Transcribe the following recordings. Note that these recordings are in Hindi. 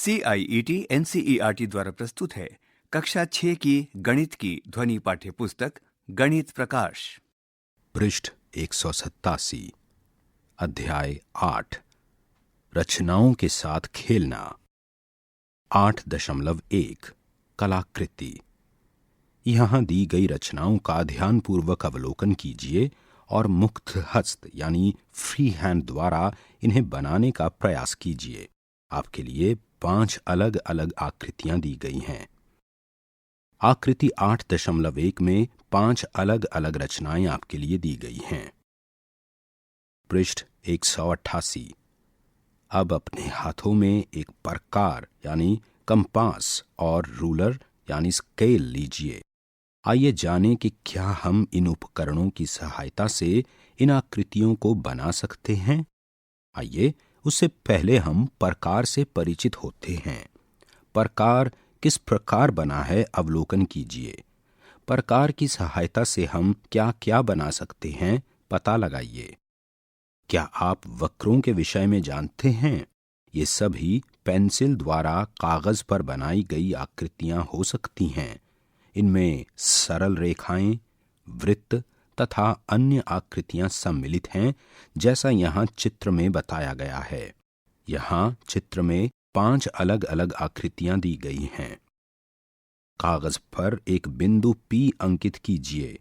CIET NCERT द्वारा प्रस्तुत है कक्षा 6 की गणित की ध्वनि पाठ्य पुस्तक गणित प्रकाश। पृष्ठ 187, अध्याय 8, रचनाओं के साथ खेलना। 8.1 कलाकृति। यहां दी गई रचनाओं का ध्यानपूर्वक अवलोकन कीजिए और मुक्त हस्त यानी फ्री हैंड द्वारा इन्हें बनाने का प्रयास कीजिए। आपके लिए 5 अलग अलग आकृतियां दी गई हैं। आकृति 8.1 में 5 अलग अलग रचनाएं आपके लिए दी गई हैं। पृष्ठ 188। अब अपने हाथों में एक प्रकार यानी कंपास और रूलर यानी स्केल लीजिए। आइए जानें कि क्या हम इन उपकरणों की सहायता से इन आकृतियों को बना सकते हैं। आइए उससे पहले हम प्रकार से परिचित होते हैं। प्रकार किस प्रकार बना है अवलोकन कीजिए। प्रकार की सहायता से हम क्या क्या बना सकते हैं पता लगाइए। क्या आप वक्रों के विषय में जानते हैं? ये सभी पेंसिल द्वारा कागज पर बनाई गई आकृतियां हो सकती हैं। इनमें सरल रेखाएं, वृत्त तथा अन्य आकृतियां सम्मिलित हैं, जैसा यहाँ चित्र में बताया गया है। यहाँ चित्र में 5 अलग अलग आकृतियां दी गई हैं। कागज पर एक बिंदु P अंकित कीजिए।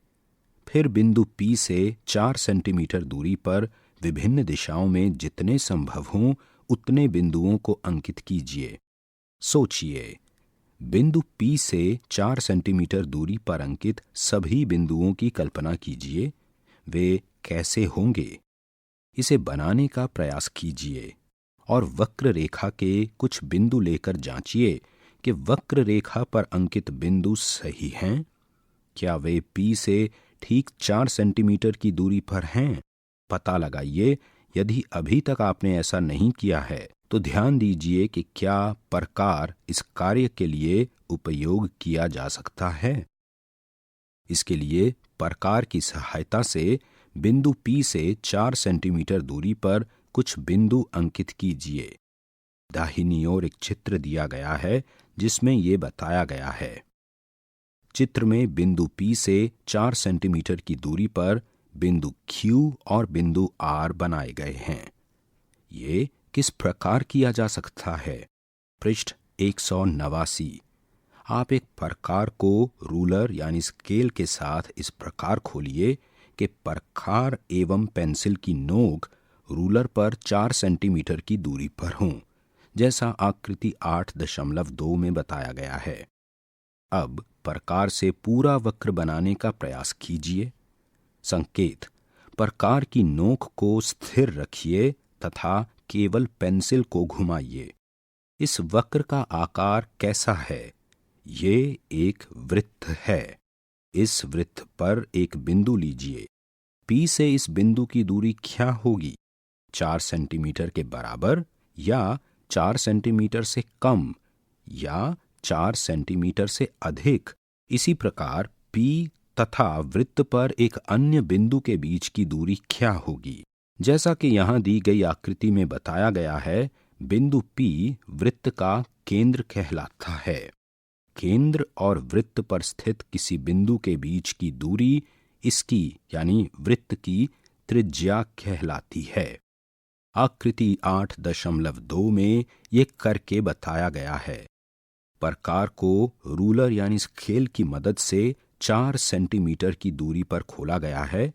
फिर बिंदु P से 4 सेंटीमीटर दूरी पर विभिन्न दिशाओं में जितने संभव हों उतने बिंदुओं को अंकित कीजिए। सोचिए, बिंदु P से 4 सेंटीमीटर दूरी पर अंकित सभी बिंदुओं की कल्पना कीजिए। वे कैसे होंगे? इसे बनाने का प्रयास कीजिए और वक्र रेखा के कुछ बिंदु लेकर जांचिए कि वक्र रेखा पर अंकित बिंदु सही हैं। क्या वे P से ठीक 4 सेंटीमीटर की दूरी पर हैं? पता लगाइए। यदि अभी तक आपने ऐसा नहीं किया है तो ध्यान दीजिए कि क्या प्रकार इस कार्य के लिए उपयोग किया जा सकता है। इसके लिए प्रकार की सहायता से बिंदु P से 4 सेंटीमीटर दूरी पर कुछ बिंदु अंकित कीजिए। दाहिनी ओर एक चित्र दिया गया है जिसमें ये बताया गया है। चित्र में बिंदु P से 4 सेंटीमीटर की दूरी पर बिंदु Q और बिंदु R बनाए गए हैं। ये किस प्रकार किया जा सकता है? पृष्ठ 189। आप एक प्रकार को रूलर यानी स्केल के साथ इस प्रकार खोलिए कि प्रकार एवं पेंसिल की नोक रूलर पर 4 सेंटीमीटर की दूरी पर हों, जैसा आकृति 8.2 में बताया गया है। अब प्रकार से पूरा वक्र बनाने का प्रयास कीजिए। संकेत: प्रकार की नोक को स्थिर रखिए तथा केवल पेंसिल को घुमाइए। इस वक्र का आकार कैसा है? ये एक वृत्त है। इस वृत्त पर एक बिंदु लीजिए। P से इस बिंदु की दूरी क्या होगी? 4 सेंटीमीटर के बराबर या 4 सेंटीमीटर से कम या 4 सेंटीमीटर से अधिक? इसी प्रकार P तथा वृत्त पर एक अन्य बिंदु के बीच की दूरी क्या होगी? जैसा कि यहाँ दी गई आकृति में बताया गया है, बिंदु P वृत्त का केंद्र कहलाता है। केंद्र और वृत्त पर स्थित किसी बिंदु के बीच की दूरी इसकी यानी वृत्त की त्रिज्या कहलाती है। आकृति 8.2 में ये करके बताया गया है। प्रकार को रूलर यानी स्केल की मदद से 4 सेंटीमीटर की दूरी पर खोला गया है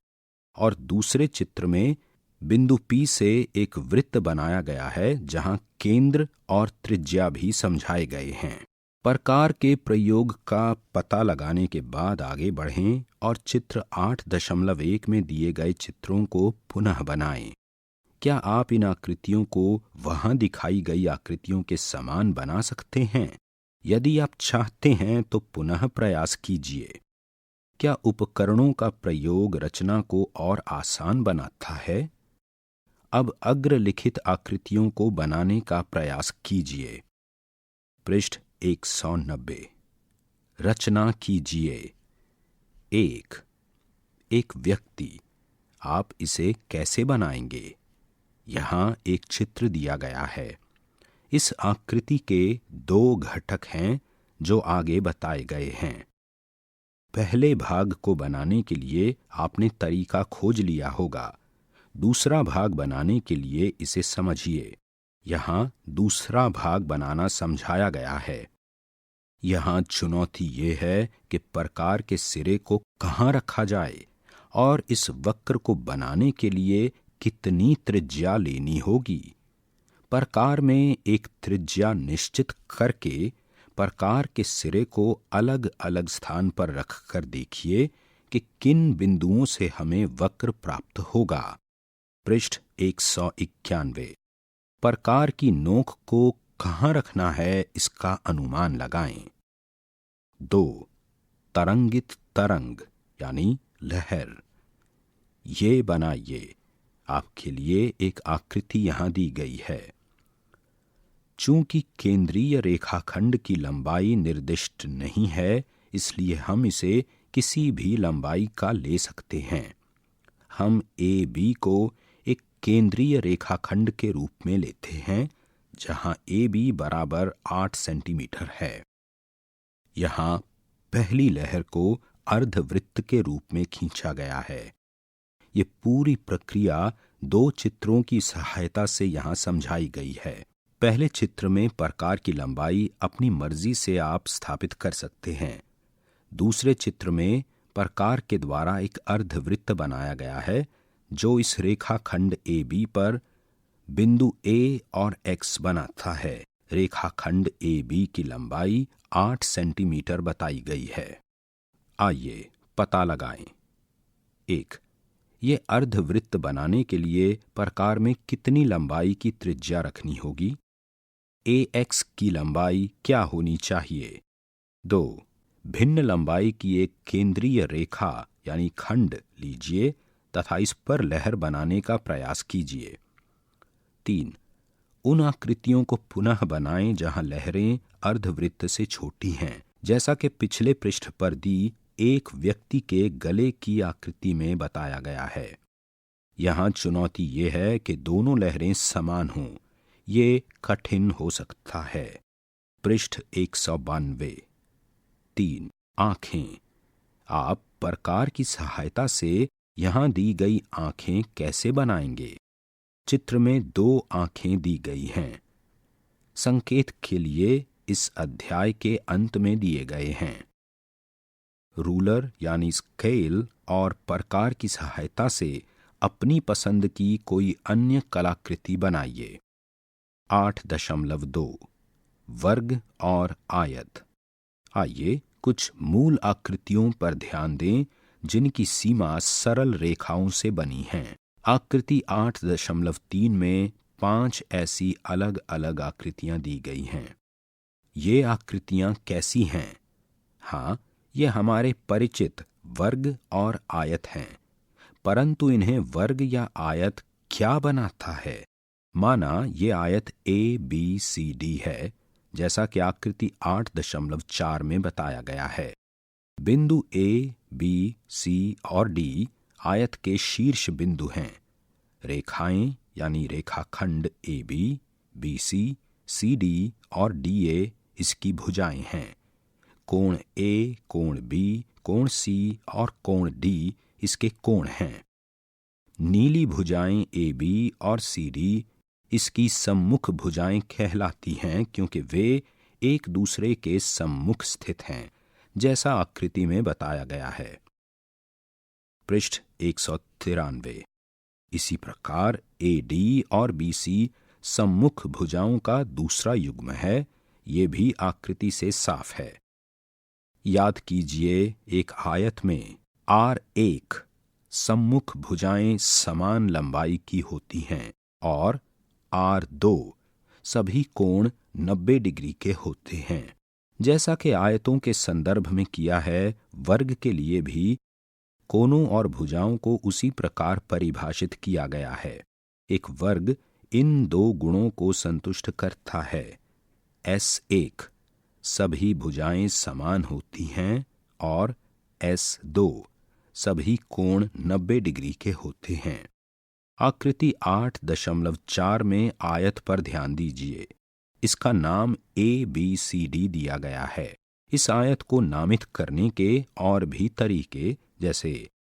और दूसरे चित्र में बिंदु P से एक वृत्त बनाया गया है जहां केंद्र और त्रिज्या भी समझाए गए हैं। प्रकार के प्रयोग का पता लगाने के बाद आगे बढ़ें और चित्र 8.1 में दिए गए चित्रों को पुनः बनाएं। क्या आप इन आकृतियों को वहां दिखाई गई आकृतियों के समान बना सकते हैं? यदि आप चाहते हैं तो पुनः प्रयास कीजिए। क्या उपकरणों का प्रयोग रचना को और आसान बनाता है? अब अग्रलिखित आकृतियों को बनाने का प्रयास कीजिए। पृष्ठ 190। रचना कीजिए। 1. एक व्यक्ति। आप इसे कैसे बनाएंगे? यहाँ एक चित्र दिया गया है। इस आकृति के दो घटक हैं जो आगे बताए गए हैं। पहले भाग को बनाने के लिए आपने तरीका खोज लिया होगा। दूसरा भाग बनाने के लिए इसे समझिए। यहाँ दूसरा भाग बनाना समझाया गया है। यहाँ चुनौती ये है कि प्रकार के सिरे को कहाँ रखा जाए और इस वक्र को बनाने के लिए कितनी त्रिज्या लेनी होगी। प्रकार में एक त्रिज्या निश्चित करके प्रकार के सिरे को अलग अलग स्थान पर रखकर देखिए कि किन बिंदुओं से हमें वक्र प्राप्त होगा। पृष्ठ 191। प्रकार की नोक को कहाँ रखना है इसका अनुमान लगाएं। 2. तरंगित तरंग यानी लहर। ये बनाइए। आपके लिए एक आकृति यहां दी गई है। चूंकि केंद्रीय रेखाखंड की लंबाई निर्दिष्ट नहीं है, इसलिए हम इसे किसी भी लंबाई का ले सकते हैं। हम ए बी को एक केंद्रीय रेखाखंड के रूप में लेते हैं, जहां ए बी बराबर 8 सेंटीमीटर है। यहाँ पहली लहर को अर्धवृत्त के रूप में खींचा गया है। ये पूरी प्रक्रिया दो चित्रों की सहायता से यहाँ समझाई गई है। पहले चित्र में प्रकार की लंबाई अपनी मर्जी से आप स्थापित कर सकते हैं। दूसरे चित्र में प्रकार के द्वारा एक अर्धवृत्त बनाया गया है जो इस रेखाखंड ए बी पर बिंदु ए और एक्स बनाता है। रेखाखंड ए बी की लंबाई 8 सेंटीमीटर बताई गई है। आइए पता लगाएं। 1. ये अर्धवृत्त बनाने के लिए प्रकार में कितनी लंबाई की त्रिज्या रखनी होगी? AX की लंबाई क्या होनी चाहिए? 2. भिन्न लंबाई की एक केंद्रीय रेखा यानी खंड लीजिए तथा इस पर लहर बनाने का प्रयास कीजिए। 3. उन आकृतियों को पुनः बनाएं जहां लहरें अर्धवृत्त से छोटी हैं, जैसा कि पिछले पृष्ठ पर दी एक व्यक्ति के गले की आकृति में बताया गया है। यहाँ चुनौती ये है कि दोनों लहरें समान हों। ये कठिन हो सकता है। पृष्ठ 192। 3. आंखें। आप प्रकार की सहायता से यहाँ दी गई आंखें कैसे बनाएंगे? चित्र में 2 आंखें दी गई हैं। संकेत के लिए इस अध्याय के अंत में दिए गए हैं। रूलर यानी स्केल और प्रकार की सहायता से अपनी पसंद की कोई अन्य कलाकृति बनाइए। 8.2 वर्ग और आयत। आइए कुछ मूल आकृतियों पर ध्यान दें जिनकी सीमा सरल रेखाओं से बनी है। आकृति 8.3 में 5 ऐसी अलग अलग आकृतियां दी गई हैं। ये आकृतियां कैसी हैं? हाँ, ये हमारे परिचित वर्ग और आयत हैं, परंतु इन्हें वर्ग या आयत क्या बनाता है? माना ये आयत ABCD है, जैसा कि आकृति 8.4 में बताया गया है। बिंदु A, B, C और D आयत के शीर्ष बिंदु हैं। रेखाएं यानी रेखाखंड AB, BC, CD और DA इसकी भुजाएं हैं। कोण A, कोण B, कोण C और कोण D इसके कोण हैं। नीली भुजाएं AB और CD इसकी सम्मुख भुजाएं कहलाती हैं क्योंकि वे एक दूसरे के सम्मुख स्थित हैं, जैसा आकृति में बताया गया है। पृष्ठ 193। इसी प्रकार AD और BC सम्मुख भुजाओं का दूसरा युग्म है। ये भी आकृति से साफ है। याद कीजिए, एक आयत में R1 सम्मुख भुजाएं समान लंबाई की होती हैं और R2 सभी कोण 90 डिग्री के होते हैं। जैसा कि आयतों के संदर्भ में किया है, वर्ग के लिए भी कोणों और भुजाओं को उसी प्रकार परिभाषित किया गया है। एक वर्ग इन 2 गुणों को संतुष्ट करता है। S1 सभी भुजाएं समान होती हैं और S2 सभी कोण 90 डिग्री के होते हैं। आकृति 8.4 में आयत पर ध्यान दीजिए। इसका नाम ABCD दिया गया है। इस आयत को नामित करने के और भी तरीके जैसे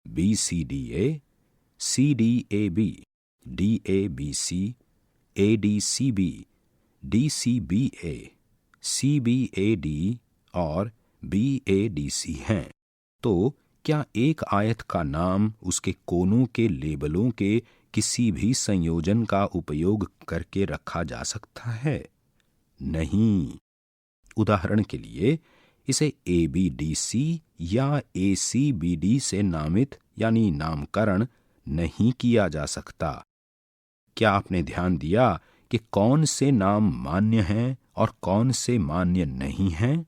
BCDA, CDAB, DABC, ADCB, DCBA, CBAD और BADC हैं। तो क्या एक आयत का नाम उसके कोनों के लेबलों के किसी भी संयोजन का उपयोग करके रखा जा सकता है? नहीं। उदाहरण के लिए इसे ABDC या ACBD से नामित यानी नामकरण नहीं किया जा सकता। क्या आपने ध्यान दिया कि कौन से नाम मान्य हैं और कौन से मान्य नहीं हैं?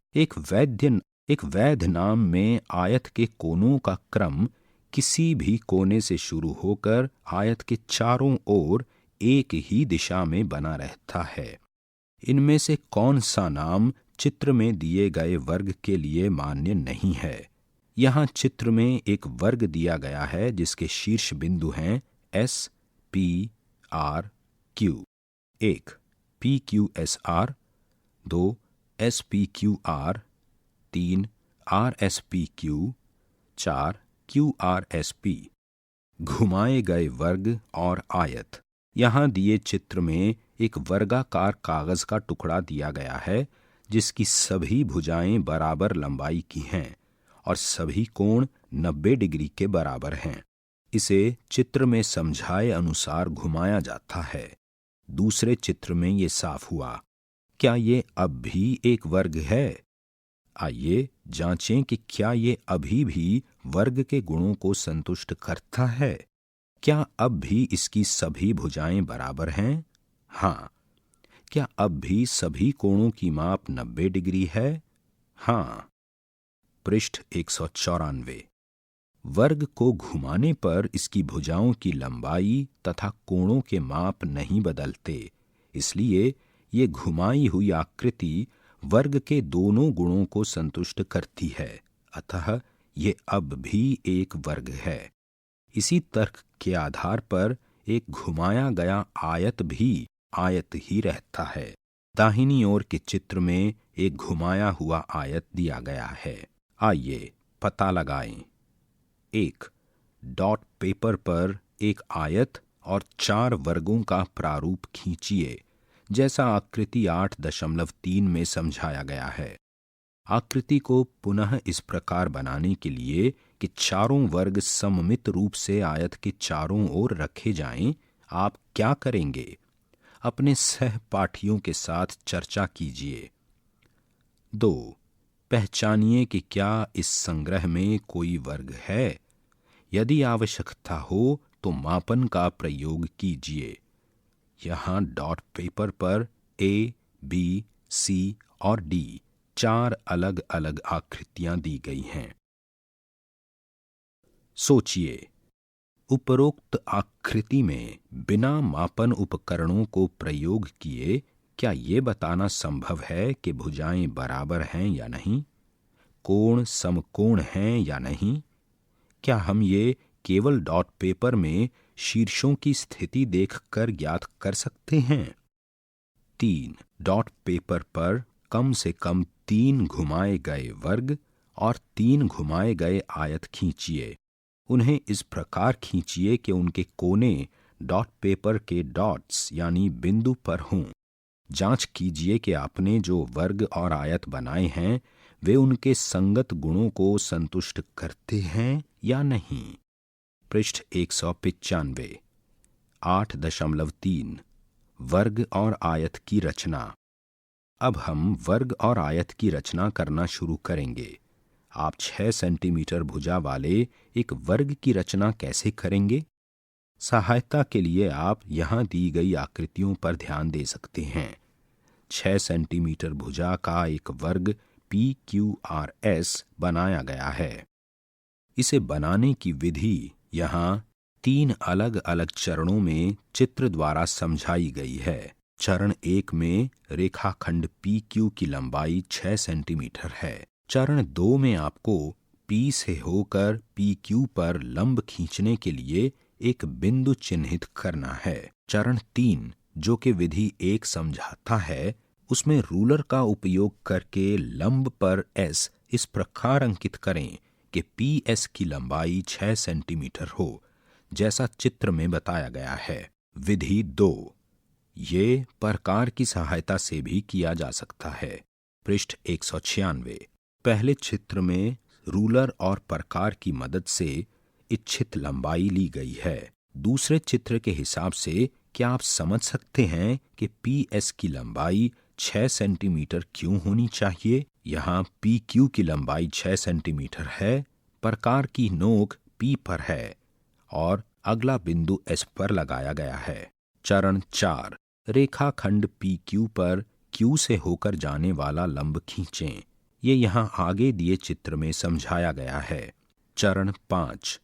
एक वैध नाम में आयत के कोनों का क्रम किसी भी कोने से शुरू होकर आयत के चारों ओर एक ही दिशा में बना रहता है। इनमें से कौन सा नाम चित्र में दिए गए वर्ग के लिए मान्य नहीं है? यहाँ चित्र में एक वर्ग दिया गया है जिसके शीर्ष बिंदु हैं S, P, R, Q। 1 PQSR, 2 SPQR, 3 RSPQ, 4 QRSP। घुमाए गए वर्ग और आयत। यहाँ दिए चित्र में एक वर्गाकार कागज का टुकड़ा दिया गया है जिसकी सभी भुजाएं बराबर लंबाई की हैं और सभी कोण 90 डिग्री के बराबर हैं। इसे चित्र में समझाए अनुसार घुमाया जाता है। दूसरे चित्र में ये साफ हुआ। क्या ये अब भी एक वर्ग है? आइए जांचें कि क्या ये अभी भी वर्ग के गुणों को संतुष्ट करता है। क्या अब भी इसकी सभी भुजाएं बराबर हैं? हाँ। क्या अब भी सभी कोणों की माप 90 डिग्री है? हाँ। पृष्ठ 194। वर्ग को घुमाने पर इसकी भुजाओं की लंबाई तथा कोणों के माप नहीं बदलते, इसलिए ये घुमाई हुई आकृति वर्ग के दोनों गुणों को संतुष्ट करती है, अतः ये अब भी एक वर्ग है। इसी तर्क के आधार पर एक घुमाया गया आयत भी आयत ही रहता है। दाहिनी ओर के चित्र में एक घुमाया हुआ आयत दिया गया है। आइए पता लगाएं। 1 डॉट पेपर पर एक आयत और 4 वर्गों का प्रारूप खींचिए, जैसा आकृति 8.3 में समझाया गया है। आकृति को पुनः इस प्रकार बनाने के लिए कि चारों वर्ग सममित रूप से आयत के चारों ओर रखे जाएं, आप क्या करेंगे? अपने सहपाठियों के साथ चर्चा कीजिए। 2 पहचानिए कि क्या इस संग्रह में कोई वर्ग है। यदि आवश्यकता हो तो मापन का प्रयोग कीजिए। यहाँ डॉट पेपर पर A, B, C और D 4 अलग अलग आकृतियां दी गई हैं। सोचिए, उपरोक्त आकृति में बिना मापन उपकरणों को प्रयोग किए क्या ये बताना संभव है कि भुजाएं बराबर हैं या नहीं, कोण समकोण हैं या नहीं? क्या हम ये केवल डॉट पेपर में शीर्षों की स्थिति देखकर ज्ञात कर सकते हैं? 3 डॉट पेपर पर कम से कम 3 घुमाए गए वर्ग और 3 घुमाए गए आयत खींचिए। उन्हें इस प्रकार खींचिए कि उनके कोने डॉट पेपर के डॉट्स यानी बिंदु पर हों। जांच कीजिए कि आपने जो वर्ग और आयत बनाए हैं वे उनके संगत गुणों को संतुष्ट करते हैं या नहीं। पृष्ठ 195। 8.3 वर्ग और आयत की रचना। अब हम वर्ग और आयत की रचना करना शुरू करेंगे। आप 6 सेंटीमीटर भुजा वाले एक वर्ग की रचना कैसे करेंगे? सहायता के लिए आप यहाँ दी गई आकृतियों पर ध्यान दे सकते हैं। 6 सेंटीमीटर भुजा का एक वर्ग PQRS बनाया गया है। इसे बनाने की विधि यहाँ 3 अलग अलग चरणों में चित्र द्वारा समझाई गई है। चरण 1 में रेखाखंड PQ की लंबाई 6 सेंटीमीटर है। चरण 2 में आपको P से होकर PQ पर लंब खींचने के लिए एक बिंदु चिन्हित करना है। चरण 3 जो कि विधि 1 समझाता है, उसमें रूलर का उपयोग करके लंब पर एस इस प्रकार अंकित करें कि पी एस की लंबाई 6 सेंटीमीटर हो, जैसा चित्र में बताया गया है। विधि 2, ये प्रकार की सहायता से भी किया जा सकता है। पृष्ठ 196। पहले चित्र में रूलर और प्रकार की मदद से इच्छित लंबाई ली गई है। दूसरे चित्र के हिसाब से क्या आप समझ सकते हैं कि पी एस की लंबाई 6 सेंटीमीटर क्यों होनी चाहिए? यहाँ पी क्यू की लंबाई 6 सेंटीमीटर है, प्रकार की नोक पी पर है और अगला बिंदु एस पर लगाया गया है। चरण 4, रेखाखंड पी क्यू पर क्यू से होकर जाने वाला लंब खींचें। ये यहाँ आगे दिए चित्र में समझाया गया है। चरण 5,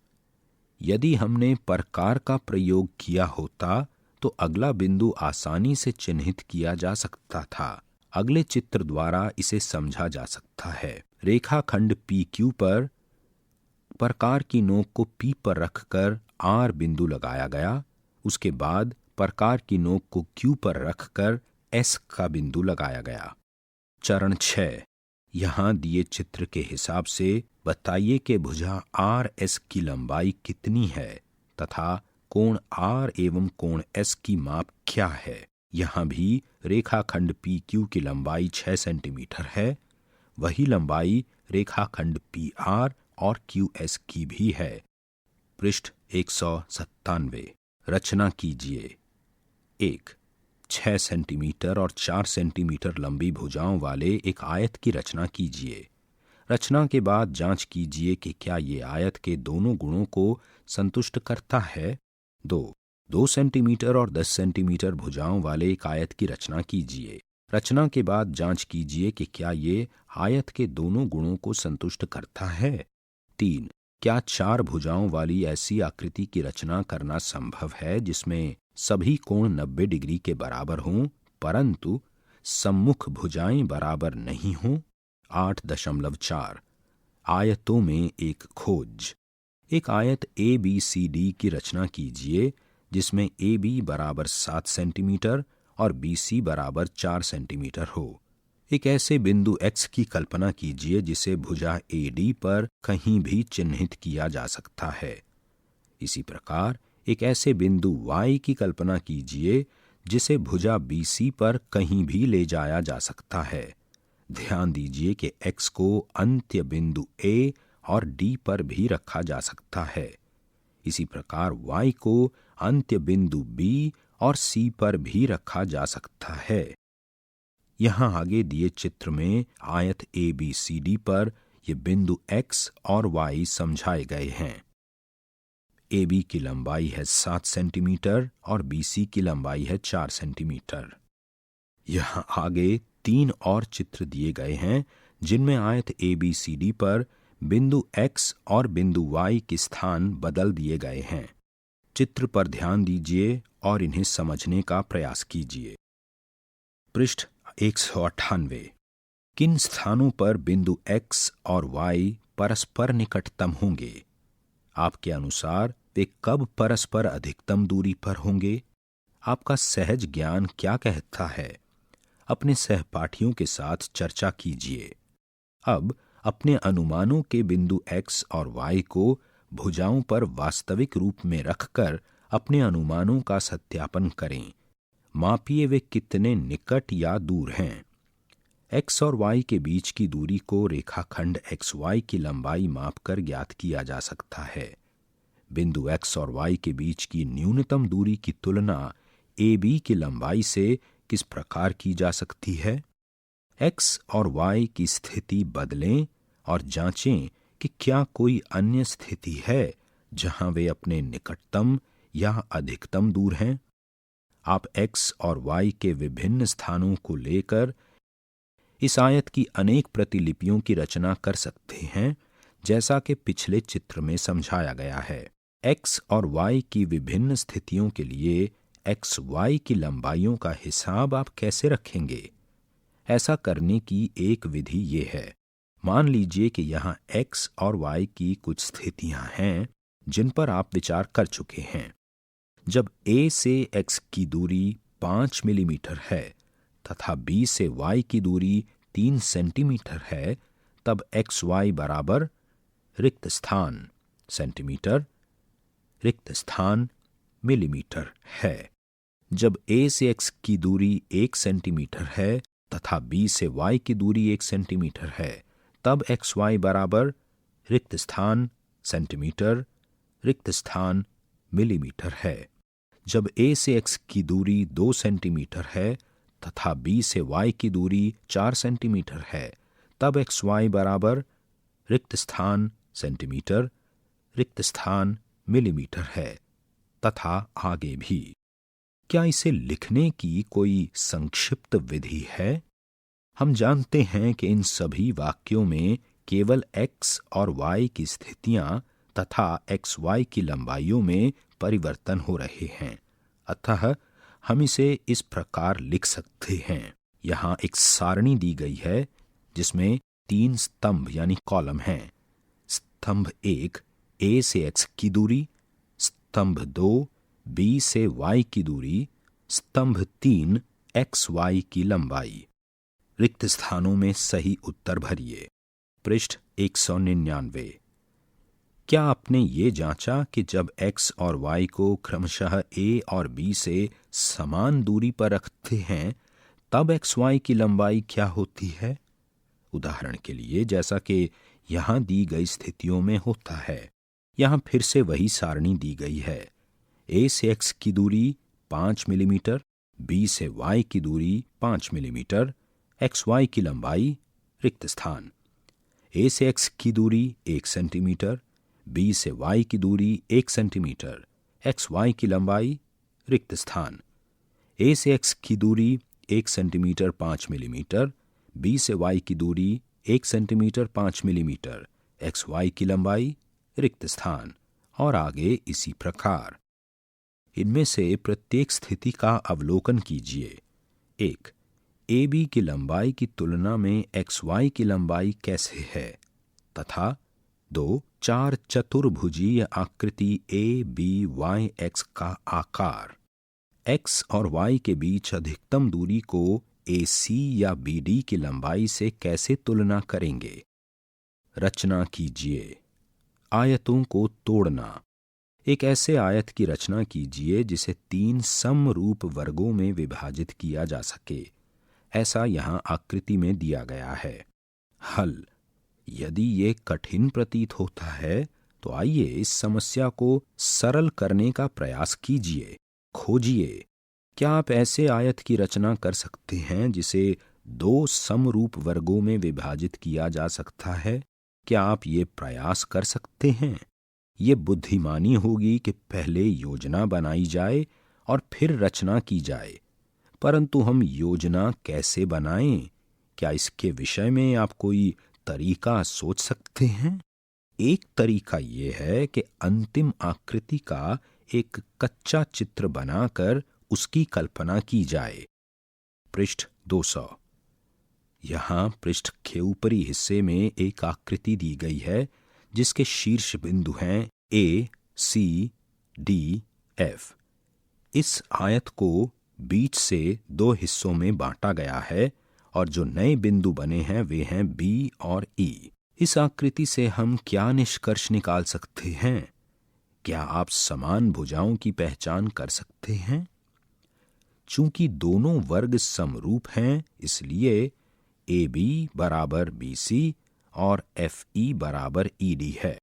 यदि हमने प्रकार का प्रयोग किया होता तो अगला बिंदु आसानी से चिन्हित किया जा सकता था। अगले चित्र द्वारा इसे समझा जा सकता है। रेखाखंड पी क्यू पर प्रकार की नोक को पी पर रखकर आर बिंदु लगाया गया। उसके बाद प्रकार की नोक को क्यू पर रखकर एस का बिंदु लगाया गया। चरण 6, यहाँ दिए चित्र के हिसाब से बताइए कि भुजा आर एस की लंबाई कितनी है तथा कोण आर एवं कोण एस की माप क्या है। यहाँ भी रेखाखंड पी क्यू की लंबाई 6 सेंटीमीटर है। वही लंबाई रेखाखंड पी आर और क्यू एस की भी है। पृष्ठ 197। रचना कीजिए। 1. 6 सेंटीमीटर और 4 सेंटीमीटर लंबी भुजाओं वाले एक आयत की रचना कीजिए। रचना के बाद जांच कीजिए कि क्या ये आयत के दोनों गुणों को संतुष्ट करता है। 2 सेंटीमीटर और 10 सेंटीमीटर भुजाओं वाले एक आयत की रचना कीजिए। रचना के बाद जांच कीजिए कि क्या ये आयत के दोनों गुणों को संतुष्ट करता है। 3. क्या 4 भुजाओं वाली ऐसी आकृति की रचना करना संभव है जिसमें सभी कोण 90 डिग्री के बराबर हों परंतु सम्मुख भुजाएं बराबर नहीं हों। 8.4 आयतों में एक खोज। एक आयत ए बी सी डी की रचना कीजिए जिसमें ए बी बराबर 7 सेंटीमीटर और बी सी बराबर 4 सेंटीमीटर हो। एक ऐसे बिंदु एक्स की कल्पना कीजिए जिसे भुजा ए डी पर कहीं भी चिन्हित किया जा सकता है। इसी प्रकार एक ऐसे बिंदु वाई की कल्पना कीजिए जिसे भुजा बी सी पर कहीं भी ले जाया जा सकता है। ध्यान दीजिए कि एक्स को अंत्य बिंदु ए और डी पर भी रखा जा सकता है। इसी प्रकार वाई को अंत्य बिंदु बी और सी पर भी रखा जा सकता है। यहाँ आगे दिए चित्र में आयत ए बी सी डी पर ये बिंदु एक्स और वाई समझाए गए हैं। ए बी की लंबाई है 7 सेंटीमीटर और बी सी की लंबाई है 4 सेंटीमीटर। यहाँ आगे 3 और चित्र दिए गए हैं जिनमें आयत ए बी सी डी पर बिंदु एक्स और बिंदु वाई के स्थान बदल दिए गए हैं। चित्र पर ध्यान दीजिए और इन्हें समझने का प्रयास कीजिए। पृष्ठ 198। किन स्थानों पर बिंदु एक्स और वाई परस्पर निकटतम होंगे? आपके अनुसार वे कब परस्पर अधिकतम दूरी पर होंगे? आपका सहज ज्ञान क्या कहता है? अपने सहपाठियों के साथ चर्चा कीजिए। अब अपने अनुमानों के बिंदु एक्स और वाई को भुजाओं पर वास्तविक रूप में रखकर अपने अनुमानों का सत्यापन करें। मापिए वे कितने निकट या दूर हैं। एक्स और वाई के बीच की दूरी को रेखाखंड एक्स वाई की लंबाई मापकर ज्ञात किया जा सकता है। बिंदु एक्स और वाई के बीच की न्यूनतम दूरी की तुलना ए बी की लंबाई से किस प्रकार की जा सकती है? एक्स और वाई की स्थिति बदलें और जांचें कि क्या कोई अन्य स्थिति है जहां वे अपने निकटतम या अधिकतम दूर हैं। आप एक्स और वाई के विभिन्न स्थानों को लेकर इस आयत की अनेक प्रतिलिपियों की रचना कर सकते हैं जैसा कि पिछले चित्र में समझाया गया है। एक्स और वाई की विभिन्न स्थितियों के लिए एक्स वाई की लंबाइयों का हिसाब आप कैसे रखेंगे? ऐसा करने की एक विधि ये है। मान लीजिए कि यहाँ एक्स और वाई की कुछ स्थितियां हैं जिन पर आप विचार कर चुके हैं। जब ए से एक्स की दूरी 5 मिलीमीटर है तथा B से Y की दूरी 3 सेंटीमीटर है, तब XY बराबर रिक्त स्थान सेंटीमीटर, रिक्त स्थान मिलीमीटर है। जब A से X की दूरी 1 सेंटीमीटर है तथा B से Y की दूरी 1 सेंटीमीटर है, तब XY बराबर रिक्त स्थान सेंटीमीटर, रिक्त स्थान मिलीमीटर है। जब A से X की दूरी 2 सेंटीमीटर है तथा B से Y की दूरी 4 सेंटीमीटर है, तब XY बराबर रिक्त स्थान सेंटीमीटर, रिक्त स्थान मिलीमीटर है, तथा आगे भी। क्या इसे लिखने की कोई संक्षिप्त विधि है? हम जानते हैं कि इन सभी वाक्यों में केवल X और Y की स्थितियां तथा XY की लंबाइयों में परिवर्तन हो रहे हैं, अतः हम इसे इस प्रकार लिख सकते हैं। यहाँ एक सारणी दी गई है जिसमें 3 स्तंभ यानी कॉलम हैं। स्तंभ 1 A से X की दूरी, स्तंभ 2 B से Y की दूरी, स्तंभ 3 XY की लंबाई। रिक्त स्थानों में सही उत्तर भरिए। पृष्ठ 199। क्या आपने ये जांचा कि जब X और Y को क्रमशः A और B से समान दूरी पर रखते हैं तब XY की लंबाई क्या होती है? उदाहरण के लिए जैसा कि यहां दी गई स्थितियों में होता है। यहां फिर से वही सारणी दी गई है। A से X की दूरी 5 मिलीमीटर, B से Y की दूरी 5 मिलीमीटर, XY की लंबाई रिक्त स्थान। A से X की दूरी 1 सेंटीमीटर, B से Y की दूरी 1 सेंटीमीटर, XY की लंबाई रिक्त स्थान। A से X की दूरी 1 सेंटीमीटर 5 मिलीमीटर, B से Y की दूरी 1 सेंटीमीटर 5 मिलीमीटर, XY की लंबाई रिक्त स्थान, और आगे इसी प्रकार। इनमें से प्रत्येक स्थिति का अवलोकन कीजिए। 1. AB की लंबाई की तुलना में XY की लंबाई कैसे है, तथा 2. 4 चतुर्भुजीय आकृति ABYX का आकार। X और Y के बीच अधिकतम दूरी को AC या BD की लंबाई से कैसे तुलना करेंगे? रचना कीजिए। आयतों को तोड़ना। एक ऐसे आयत की रचना कीजिए जिसे 3 समरूप वर्गों में विभाजित किया जा सके। ऐसा यहाँ आकृति में दिया गया है। हल। यदि ये कठिन प्रतीत होता है तो आइए इस समस्या को सरल करने का प्रयास कीजिए। खोजिए, क्या आप ऐसे आयत की रचना कर सकते हैं जिसे 2 समरूप वर्गों में विभाजित किया जा सकता है? क्या आप ये प्रयास कर सकते हैं? ये बुद्धिमानी होगी कि पहले योजना बनाई जाए और फिर रचना की जाए। परंतु हम योजना कैसे बनाएं? क्या इसके विषय में आप कोई तरीका सोच सकते हैं? एक तरीका ये है कि अंतिम आकृति का एक कच्चा चित्र बनाकर उसकी कल्पना की जाए। पृष्ठ 200। यहाँ पृष्ठ के ऊपरी हिस्से में एक आकृति दी गई है जिसके शीर्ष बिंदु हैं A, C, D, F। इस आयत को बीच से 2 हिस्सों में बांटा गया है और जो नए बिंदु बने हैं वे हैं B और E। इस आकृति से हम क्या निष्कर्ष निकाल सकते हैं? क्या आप समान भुजाओं की पहचान कर सकते हैं? चूंकि दोनों वर्ग समरूप हैं, इसलिए AB बराबर BC और FE बराबर ED है।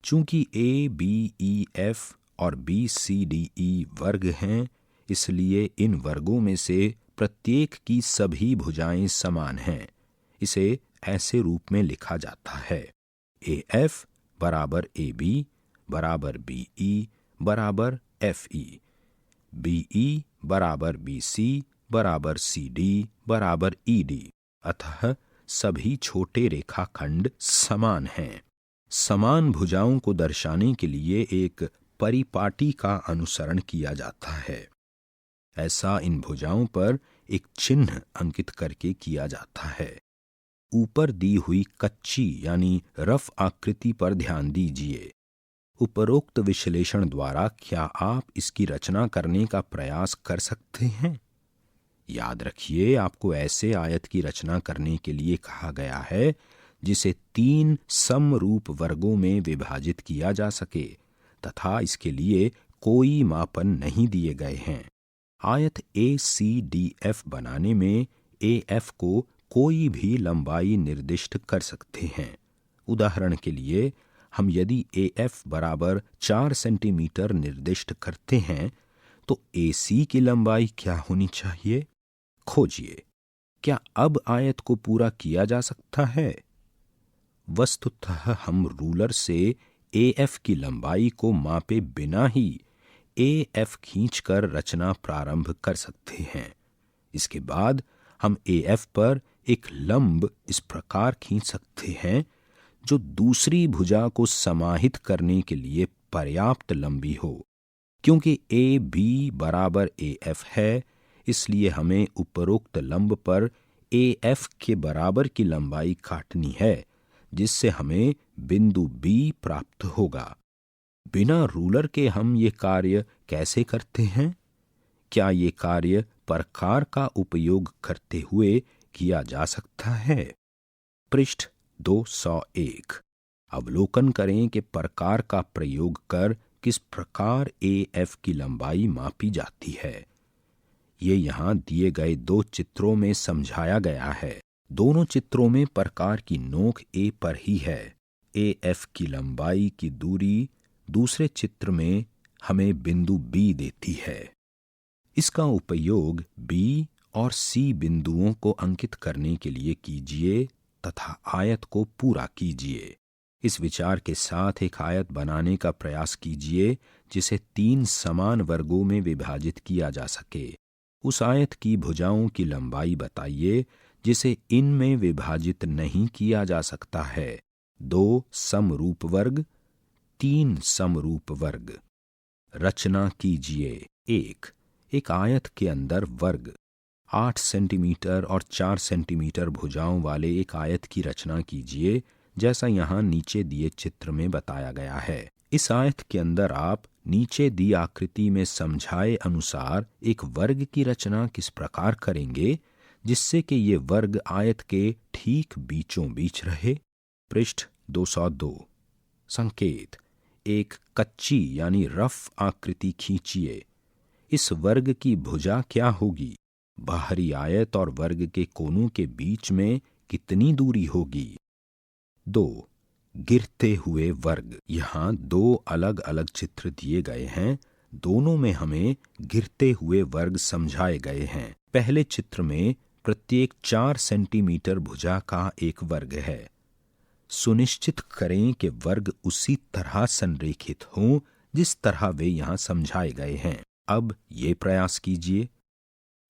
चूंकि ABEF और BCDE वर्ग हैं, इसलिए इन वर्गों में से प्रत्येक की सभी भुजाएं समान हैं। इसे ऐसे रूप में लिखा जाता है: AF बराबर AB बराबर BE बराबर FE, BE बराबर BC बराबर CD बराबर ED। अतः सभी छोटे रेखाखंड समान हैं। समान भुजाओं को दर्शाने के लिए एक परिपाटी का अनुसरण किया जाता है। ऐसा इन भुजाओं पर एक चिन्ह अंकित करके किया जाता है। ऊपर दी हुई कच्ची यानी रफ आकृति पर ध्यान दीजिए। उपरोक्त विश्लेषण द्वारा क्या आप इसकी रचना करने का प्रयास कर सकते हैं? याद रखिए, आपको ऐसे आयत की रचना करने के लिए कहा गया है जिसे 3 समरूप वर्गों में विभाजित किया जा सके तथा इसके लिए कोई मापन नहीं दिए गए हैं। आयत ACDF बनाने में AF को कोई भी लंबाई निर्दिष्ट कर सकते हैं। उदाहरण के लिए, हम यदि AF बराबर 4 सेंटीमीटर निर्दिष्ट करते हैं तो AC की लंबाई क्या होनी चाहिए? खोजिए, क्या अब आयत को पूरा किया जा सकता है? वस्तुतः हम रूलर से AF की लंबाई को मापे बिना ही AF खींचकर रचना प्रारंभ कर सकते हैं। इसके बाद हम AF पर एक लंब इस प्रकार खींच सकते हैं जो दूसरी भुजा को समाहित करने के लिए पर्याप्त लंबी हो। क्योंकि AB बराबर AF है, इसलिए हमें उपरोक्त लंब पर AF के बराबर की लंबाई काटनी है, जिससे हमें बिंदु B प्राप्त होगा। बिना रूलर के हम ये कार्य कैसे करते हैं? क्या ये कार्य प्रकार का उपयोग करते हुए किया जा सकता है? पृष्ठ 201। अवलोकन करें कि प्रकार का प्रयोग कर किस प्रकार AF की लंबाई मापी जाती है। ये यहाँ दिए गए 2 चित्रों में समझाया गया है। दोनों चित्रों में प्रकार की नोक A पर ही है। AF की लंबाई की दूरी दूसरे चित्र में हमें बिंदु B देती है। इसका उपयोग B और C बिंदुओं को अंकित करने के लिए कीजिए तथा आयत को पूरा कीजिए। इस विचार के साथ एक आयत बनाने का प्रयास कीजिए जिसे 3 समान वर्गों में विभाजित किया जा सके। उस आयत की भुजाओं की लंबाई बताइए जिसे इनमें विभाजित नहीं किया जा सकता है। 2 समरूप वर्ग, 3 समरूप वर्ग। रचना कीजिए। 1. एक आयत के अंदर वर्ग 8 सेंटीमीटर और 4 सेंटीमीटर भुजाओं वाले एक आयत की रचना कीजिए, जैसा यहाँ नीचे दिए चित्र में बताया गया है। इस आयत के अंदर आप नीचे दी आकृति में समझाए अनुसार एक वर्ग की रचना किस प्रकार करेंगे जिससे कि ये वर्ग आयत के ठीक बीचों बीच रहे। पृष्ठ 202। संकेत: एक कच्ची यानी रफ आकृति खींचिए। इस वर्ग की भुजा क्या होगी? बाहरी आयत और वर्ग के कोनों के बीच में कितनी दूरी होगी? 2. गिरते हुए वर्ग। यहाँ 2 अलग अलग चित्र दिए गए हैं। दोनों में हमें गिरते हुए वर्ग समझाए गए हैं। पहले चित्र में प्रत्येक 4 सेंटीमीटर भुजा का एक वर्ग है। सुनिश्चित करें कि वर्ग उसी तरह संरेखित हों जिस तरह वे यहाँ समझाए गए हैं। अब ये प्रयास कीजिए।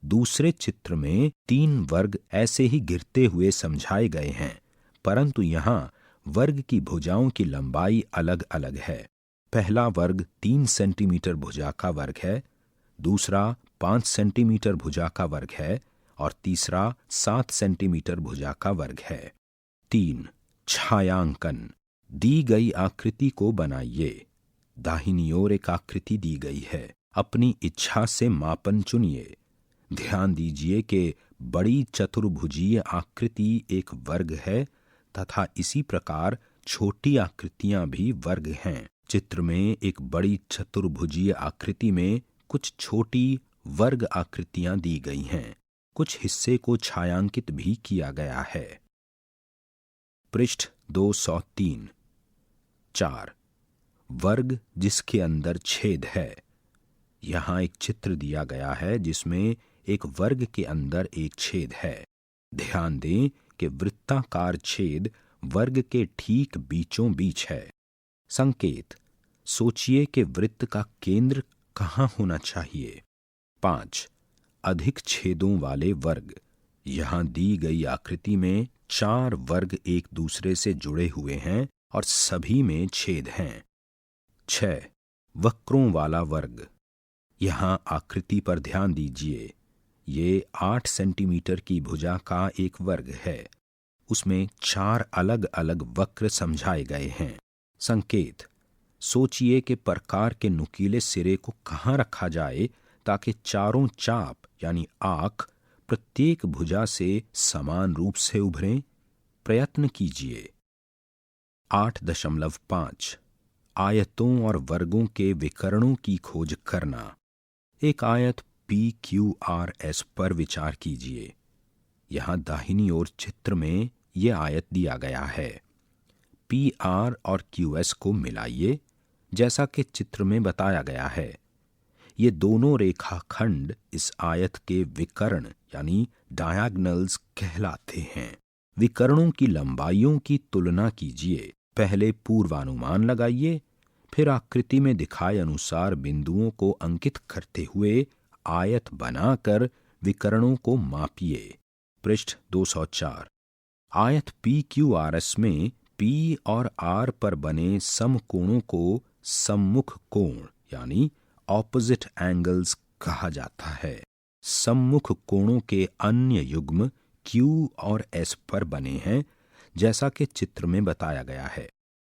दूसरे चित्र में 3 वर्ग ऐसे ही गिरते हुए समझाए गए हैं, परंतु यहाँ वर्ग की भुजाओं की लंबाई अलग अलग है। पहला वर्ग 3 सेंटीमीटर भुजा का वर्ग है, दूसरा 5 सेंटीमीटर भुजा का वर्ग है और तीसरा 7 सेंटीमीटर भुजा का वर्ग है। 3. छायांकन। दी गई आकृति को बनाइए। दाहिनी ओर एक आकृति दी गई है। अपनी इच्छा से मापन चुनिए। ध्यान दीजिए कि बड़ी चतुर्भुजीय आकृति एक वर्ग है तथा इसी प्रकार छोटी आकृतियां भी वर्ग हैं। चित्र में एक बड़ी चतुर्भुजीय आकृति में कुछ छोटी वर्ग आकृतियां दी गई हैं। कुछ हिस्से को छायांकित भी किया गया है। पृष्ठ 203। 4. वर्ग जिसके अंदर छेद है। यहाँ एक चित्र दिया गया है जिसमें एक वर्ग के अंदर एक छेद है। ध्यान दें कि वृत्ताकार छेद वर्ग के ठीक बीचों बीच है। संकेत: सोचिए कि वृत्त का केंद्र कहाँ होना चाहिए। 5. अधिक छेदों वाले वर्ग। यहाँ दी गई आकृति में 4 वर्ग एक दूसरे से जुड़े हुए हैं और सभी में छेद हैं। 6. वक्रों वाला वर्ग। यहाँ आकृति पर ध्यान दीजिए। ये 8 सेंटीमीटर की भुजा का एक वर्ग है। उसमें 4 अलग अलग वक्र समझाए गए हैं। संकेत: सोचिए कि प्रकार के नुकीले सिरे को कहाँ रखा जाए ताकि चारों चाप यानी आंख प्रत्येक भुजा से समान रूप से उभरें। प्रयत्न कीजिए। 8.5 आयतों और वर्गों के विकर्णों की खोज करना। एक आयत PQRS पर विचार कीजिए। यहां दाहिनी ओर चित्र में यह आयत दिया गया है। PR और QS को मिलाइए जैसा कि चित्र में बताया गया है। ये दोनों रेखाखंड इस आयत के विकर्ण यानी डायगोनल्स कहलाते हैं। विकर्णों की लंबाइयों की तुलना कीजिए। पहले पूर्वानुमान लगाइए, फिर आकृति में दिखाए अनुसार बिंदुओं को अंकित करते हुए आयत बनाकर विकर्णों को मापिए। पृष्ठ 204। आयत PQRS में P और R पर बने समकोणों को सम्मुख कोण यानी ऑपोजिट एंगल्स कहा जाता है। सम्मुख कोणों के अन्य युग्म Q और S पर बने हैं जैसा कि चित्र में बताया गया है।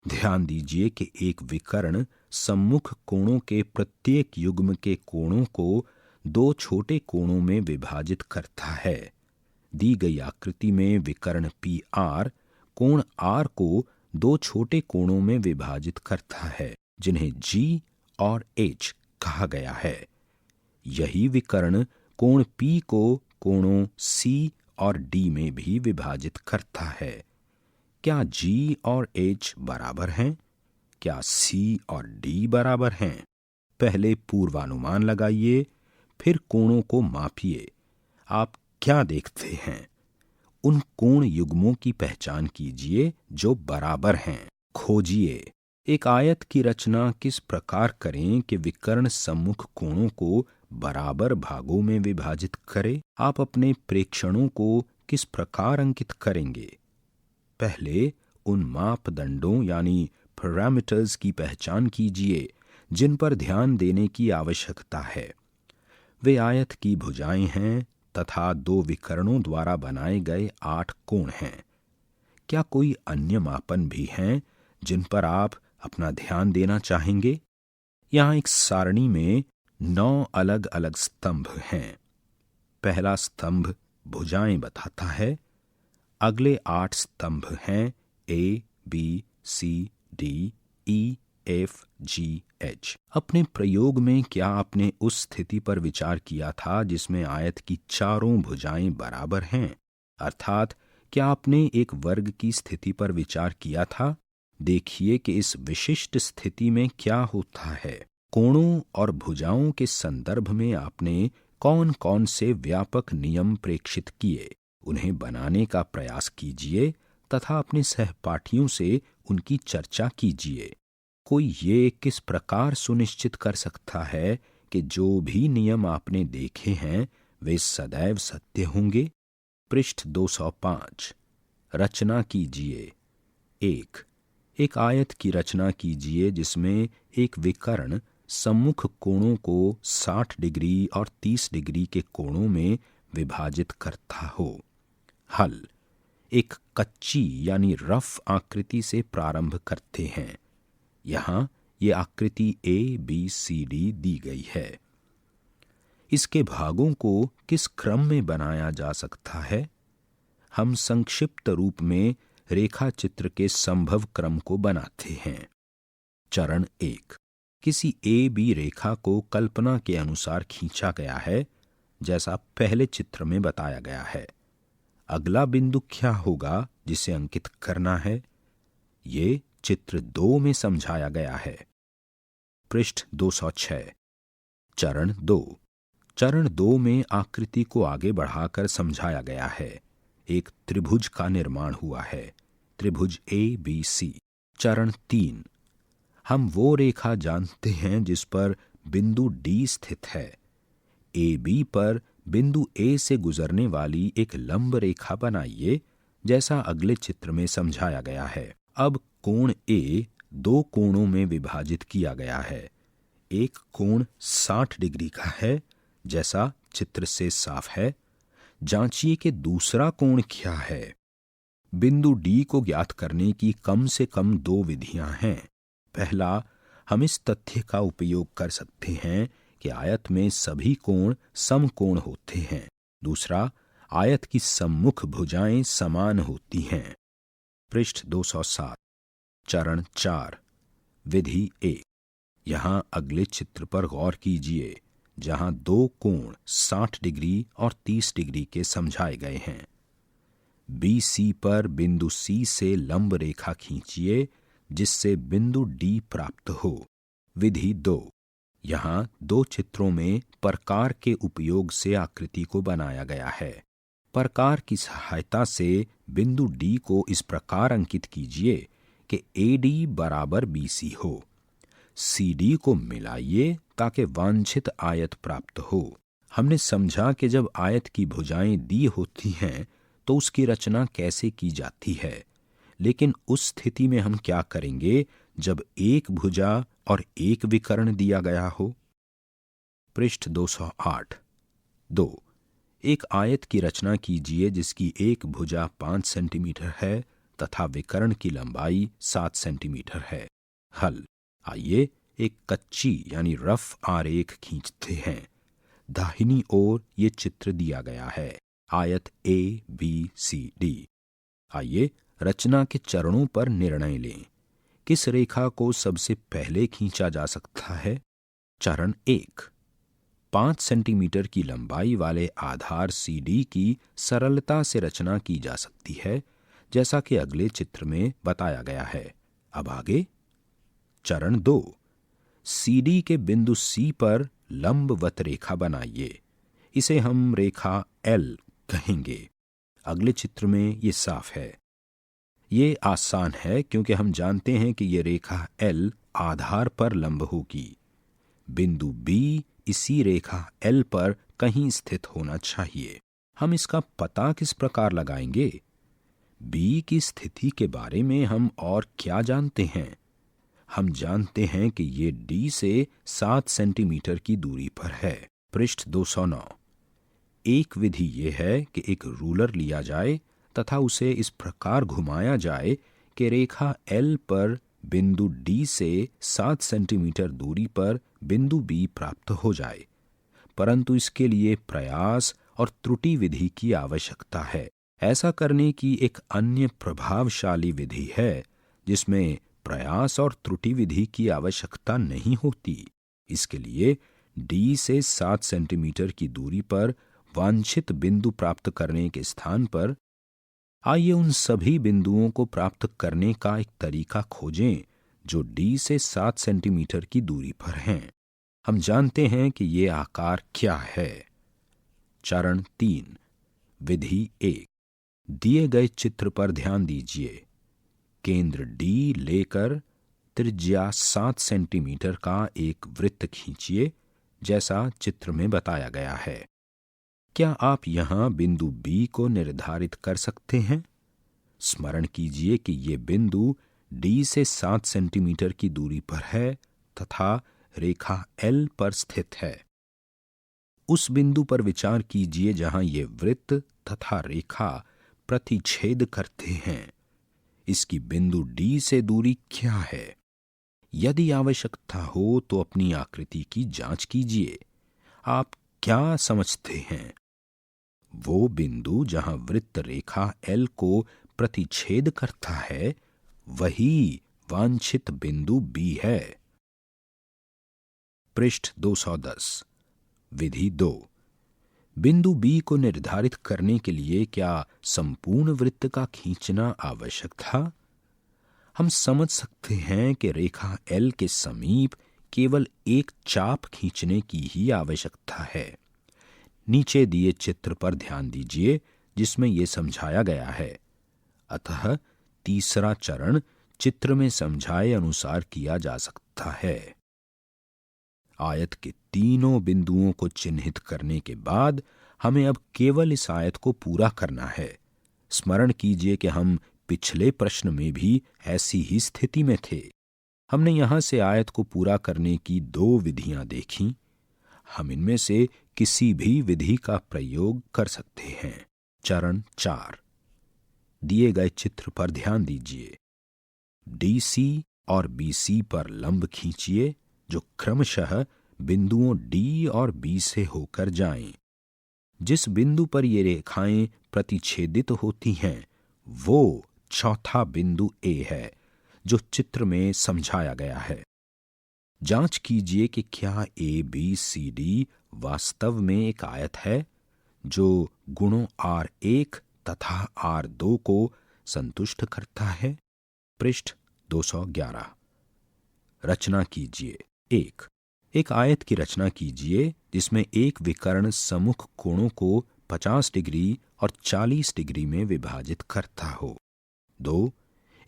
ध्यान दीजिए कि एक विकर्ण सम्मुख कोणों के प्रत्येक युग्म के कोणों को दो छोटे कोणों में विभाजित करता है। दी गई आकृति में विकर्ण PR कोण R को दो छोटे कोणों में विभाजित करता है जिन्हें G और H कहा गया है। यही विकर्ण कोण P को कोणों C और D में भी विभाजित करता है। क्या G और H बराबर हैं? क्या C और D बराबर हैं? पहले पूर्वानुमान लगाइए, फिर कोणों को मापिए। आप क्या देखते हैं? उन कोण युग्मों की पहचान कीजिए जो बराबर हैं। खोजिए। एक आयत की रचना किस प्रकार करें कि विकर्ण सम्मुख कोणों को बराबर भागों में विभाजित करे? आप अपने प्रेक्षणों को किस प्रकार अंकित करेंगे? पहले उन मापदंडों यानी पैरामीटर्स की पहचान कीजिए जिन पर ध्यान देने की आवश्यकता है। वे आयत की भुजाएं हैं तथा दो विकर्णों द्वारा बनाए गए 8 कोण हैं। क्या कोई अन्य मापन भी हैं जिन पर आप अपना ध्यान देना चाहेंगे? यहाँ एक सारणी में 9 अलग अलग स्तंभ हैं। पहला स्तंभ भुजाएं बताता है। अगले 8 स्तंभ हैं A, B, C, D, E, F, G, H। अपने प्रयोग में क्या आपने उस स्थिति पर विचार किया था जिसमें आयत की चारों भुजाएं बराबर हैं? अर्थात क्या आपने एक वर्ग की स्थिति पर विचार किया था? देखिए कि इस विशिष्ट स्थिति में क्या होता है। कोणों और भुजाओं के संदर्भ में आपने कौन कौन से व्यापक नियम प्रेक्षित किए, उन्हें बनाने का प्रयास कीजिए तथा अपने सहपाठियों से उनकी चर्चा कीजिए। कोई ये किस प्रकार सुनिश्चित कर सकता है कि जो भी नियम आपने देखे हैं वे सदैव सत्य होंगे? पृष्ठ 205। रचना कीजिए। 1। एक आयत की रचना कीजिए जिसमें एक विकर्ण सम्मुख कोणों को 60 डिग्री और 30 डिग्री के कोणों में विभाजित करता हो। हल। एक कच्ची यानी रफ आकृति से प्रारंभ करते हैं। यहाँ ये आकृति ABCD दी गई है। इसके भागों को किस क्रम में बनाया जा सकता है? हम संक्षिप्त रूप में रेखा चित्र के संभव क्रम को बनाते हैं। चरण 1। किसी AB रेखा को कल्पना के अनुसार खींचा गया है जैसा पहले चित्र में बताया गया है। अगला बिंदु क्या होगा जिसे अंकित करना है? ये चित्र 2 में समझाया गया है। पृष्ठ 206। चरण 2। चरण 2 में आकृति को आगे बढ़ाकर समझाया गया है। एक त्रिभुज का निर्माण हुआ है, त्रिभुज ABC। चरण 3। हम वो रेखा जानते हैं जिस पर बिंदु D स्थित है। AB पर बिंदु A से गुजरने वाली एक लंब रेखा बनाइए जैसा अगले चित्र में समझाया गया है। अब कोण A 2 कोणों में विभाजित किया गया है। एक कोण 60 डिग्री का है जैसा चित्र से साफ है। जांचिए कि दूसरा कोण क्या है। बिंदु D को ज्ञात करने की कम से कम 2 विधियां हैं। पहला, हम इस तथ्य का उपयोग कर सकते हैं कि आयत में सभी कोण समकोण होते हैं। दूसरा, आयत की सम्मुख भुजाएं समान होती हैं। पृष्ठ 207। चरण 4, विधि 1। यहां अगले चित्र पर गौर कीजिए, जहां दो कोण 60 डिग्री और 30 डिग्री के समझाए गए हैं। BC पर बिंदु C से लंब रेखा खींचिए जिससे बिंदु D प्राप्त हो। विधि 2। यहां दो चित्रों में प्रकार के उपयोग से आकृति को बनाया गया है। प्रकार की सहायता से बिंदु D को इस प्रकार अंकित कीजिए कि AD बराबर BC हो। CD को मिलाइए ताकि वांछित आयत प्राप्त हो। हमने समझा कि जब आयत की भुजाएं दी होती हैं तो उसकी रचना कैसे की जाती है, लेकिन उस स्थिति में हम क्या करेंगे जब एक भुजा और एक विकर्ण दिया गया हो। पृष्ठ 208। 2। एक आयत की रचना कीजिए जिसकी एक भुजा 5 सेंटीमीटर है तथा विकर्ण की लंबाई 7 सेंटीमीटर है। हल। आइए एक कच्ची यानी रफ आरेख खींचते हैं। दाहिनी ओर ये चित्र दिया गया है, आयत ABCD। आइए रचना के चरणों पर निर्णय लें। किस रेखा को सबसे पहले खींचा जा सकता है? चरण 1। 5 सेंटीमीटर की लंबाई वाले आधार CD की सरलता से रचना की जा सकती है, जैसा कि अगले चित्र में बताया गया है। अब आगे चरण 2। CD के बिंदु C पर लंबवत रेखा बनाइए। इसे हम रेखा L कहेंगे। अगले चित्र में ये साफ है। ये आसान है क्योंकि हम जानते हैं कि ये रेखा L आधार पर लंब होगी। बिंदु B इसी रेखा L पर कहीं स्थित होना चाहिए। हम इसका पता किस प्रकार लगाएंगे? B की स्थिति के बारे में हम और क्या जानते हैं? हम जानते हैं कि ये D से 7 सेंटीमीटर की दूरी पर है। पृष्ठ 209। एक विधि यह है कि एक रूलर लिया जाए तथा उसे इस प्रकार घुमाया जाए कि रेखा L पर बिंदु D से 7 सेंटीमीटर दूरी पर बिंदु B प्राप्त हो जाए, परंतु इसके लिए प्रयास और त्रुटि विधि की आवश्यकता है। ऐसा करने की एक अन्य प्रभावशाली विधि है जिसमें प्रयास और त्रुटि विधि की आवश्यकता नहीं होती। इसके लिए D से 7 सेंटीमीटर की दूरी पर वांछित बिंदु प्राप्त करने के स्थान पर आइए उन सभी बिंदुओं को प्राप्त करने का एक तरीका खोजें जो D से 7 सेंटीमीटर की दूरी पर हैं। हम जानते हैं कि ये आकार क्या है। चरण 3, विधि 1। दिए गए चित्र पर ध्यान दीजिए। केंद्र D लेकर त्रिज्या 7 सेंटीमीटर का एक वृत्त खींचिए जैसा चित्र में बताया गया है। क्या आप यहां बिंदु B को निर्धारित कर सकते हैं? स्मरण कीजिए कि ये बिंदु D से 7 सेंटीमीटर की दूरी पर है तथा रेखा L पर स्थित है। उस बिंदु पर विचार कीजिए जहां ये वृत्त तथा रेखा प्रतिच्छेद करते हैं। इसकी बिंदु D से दूरी क्या है? यदि आवश्यकता हो तो अपनी आकृति की जांच कीजिए। आप क्या समझते हैं? वो बिंदु जहां वृत्त रेखा L को प्रतिच्छेद करता है, वही वांछित बिंदु B है। पृष्ठ 210। विधि 2। बिंदु B को निर्धारित करने के लिए क्या संपूर्ण वृत्त का खींचना आवश्यक था? हम समझ सकते हैं कि रेखा L के समीप केवल एक चाप खींचने की ही आवश्यकता है। नीचे दिए चित्र पर ध्यान दीजिए जिसमें यह समझाया गया है। अतः तीसरा चरण चित्र में समझाए अनुसार किया जा सकता है। आयत के तीनों बिंदुओं को चिन्हित करने के बाद हमें अब केवल इस आयत को पूरा करना है। स्मरण कीजिए कि हम पिछले प्रश्न में भी ऐसी ही स्थिति में थे। हमने यहां से आयत को पूरा करने की 2 विधियां देखीं। हम इनमें से किसी भी विधि का प्रयोग कर सकते हैं। चरण 4। दिए गए चित्र पर ध्यान दीजिए। DC और BC पर लंब खींचिए जो क्रमशः बिंदुओं D और B से होकर जाएं। जिस बिंदु पर ये रेखाएं प्रतिच्छेदित होती हैं वो चौथा बिंदु ए है जो चित्र में समझाया गया है। जांच कीजिए कि क्या ए बी सी डी वास्तव में एक आयत है जो गुणों R1 तथा R2 को संतुष्ट करता है। पृष्ठ 211। रचना कीजिए। एक आयत की रचना कीजिए जिसमें एक विकर्ण सम्मुख कोणों को 50 डिग्री और 40 डिग्री में विभाजित करता हो। 2.